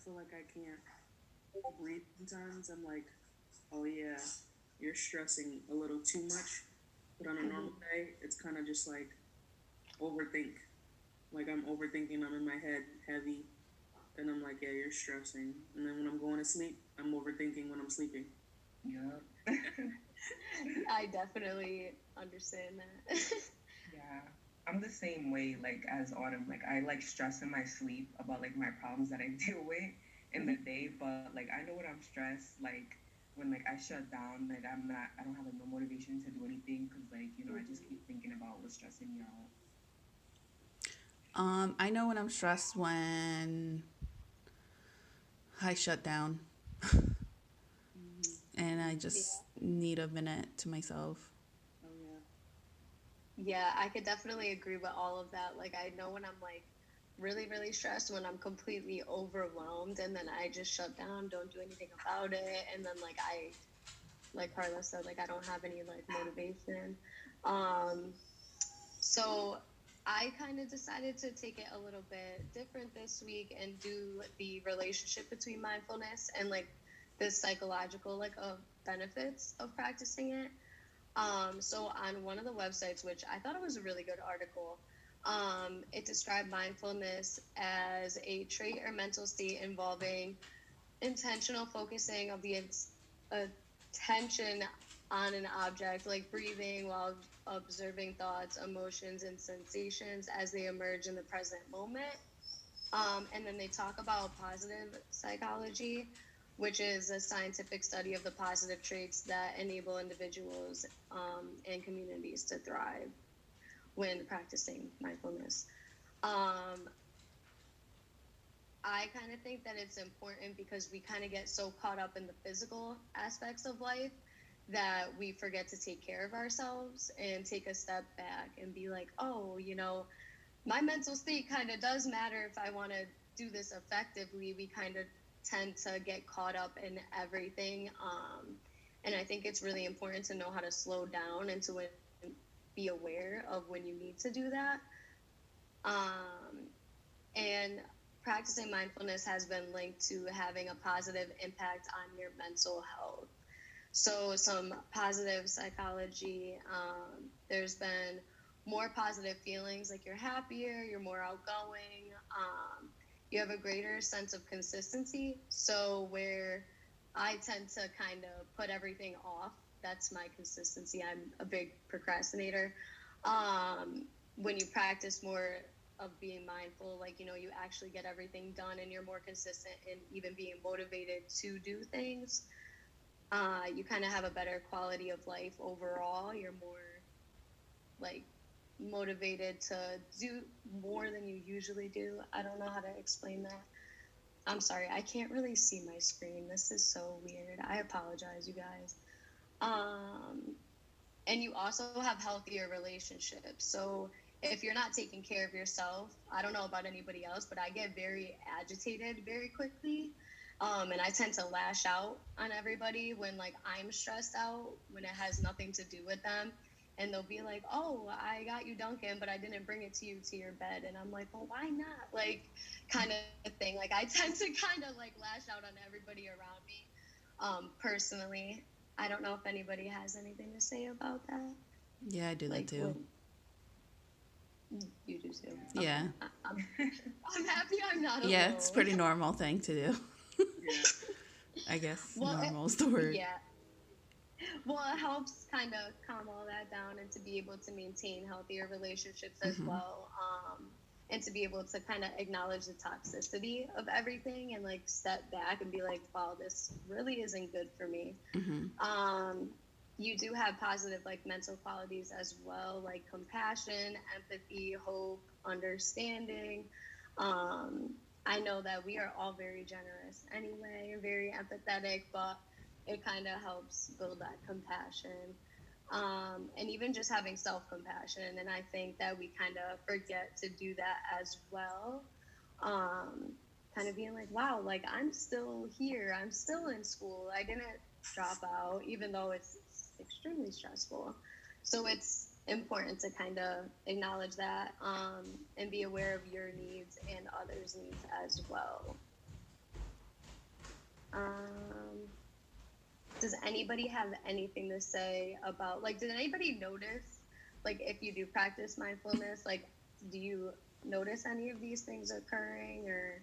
feel like I can't breathe sometimes. I'm like, oh yeah, you're stressing a little too much. But on a normal day, it's kind of just like overthink. Like I'm overthinking, I'm in my head heavy, and I'm like, yeah, you're stressing. And then when I'm going to sleep, I'm overthinking when I'm sleeping. Yeah. I definitely understand that. Yeah. I'm the same way like as Autumn. Like I like stress in my sleep about like my problems that I deal with in the day, but like I know when I'm stressed, like when like I shut down, like I don't have like no motivation to do anything because like I just keep thinking about what's stressing me out. I know when I'm stressed when I shut down Mm-hmm. and I Yeah. just need a minute to myself. Oh yeah. Yeah, I could definitely agree with all of that. Like, I know when I'm like really, really stressed, when I'm completely overwhelmed, and then I just shut down, don't do anything about it. And then, like Carla said, like, I don't have any like motivation. Um, so I kind of decided to take it a little bit different this week and do the relationship between mindfulness and like the psychological benefits of practicing it. So on one of the websites, which I thought it was a really good article, it described mindfulness as a trait or mental state involving intentional focusing of the attention on an object, like breathing while observing thoughts, emotions, and sensations as they emerge in the present moment. And then they talk about positive psychology, which is a scientific study of the positive traits that enable individuals and communities to thrive when practicing mindfulness. Um, I kind of think that it's important because we kind of get so caught up in the physical aspects of life that we forget to take care of ourselves and take a step back and be like, oh, my mental state kind of does matter if I want to do this effectively. We kind of tend to get caught up in everything. And I think it's really important to know how to slow down and to be aware of when you need to do that. Um, and practicing mindfulness has been linked to having a positive impact on your mental health. So, some positive psychology, there's been more positive feelings, like you're happier, you're more outgoing, you have a greater sense of consistency. So, where I tend to kind of put everything off, that's my consistency. I'm a big procrastinator. When you practice more of being mindful, like, you actually get everything done and you're more consistent in even being motivated to do things. You kind of have a better quality of life overall. You're more like motivated to do more than you usually do. I don't know how to explain that. I'm sorry, I can't really see my screen. This is so weird. I apologize, you guys. Um, and you also have healthier relationships. So if you're not taking care of yourself, I don't know about anybody else, but I get very agitated very quickly. And I tend to lash out on everybody when like I'm stressed out, when it has nothing to do with them. And they'll be like, oh, I got you Dunkin', but I didn't bring it to you to your bed. And I'm like, well, why not? Like, kind of thing. Like, I tend to kind of like lash out on everybody around me. Personally, I don't know if anybody has anything to say about that. Yeah, I do that Like, too. when you do too. Okay, Yeah. I'm happy I'm not Yeah, it's a alone. pretty normal thing to do. Yeah. I guess Well, normal is the word. yeah. Well, it helps kind of calm all that down and to be able to maintain healthier relationships as well. And to be able to kind of acknowledge the toxicity of everything and like step back and be like, wow, this really isn't good for me. Um, you do have positive like mental qualities as well, like compassion, empathy, hope, understanding. Um, I know that we are all very generous anyway and very empathetic, but it kind of helps build that compassion. And even just having self compassion. And I think that we kind of forget to do that as well. Um, Kind of being like, wow, like I'm still here, I'm still in school, I didn't drop out, even though it's extremely stressful. So it's important to kind of acknowledge that and be aware of your needs and others' needs as well. does anybody have anything to say about, like, did anybody notice, like, if you do practice mindfulness, like, do you notice any of these things occurring, or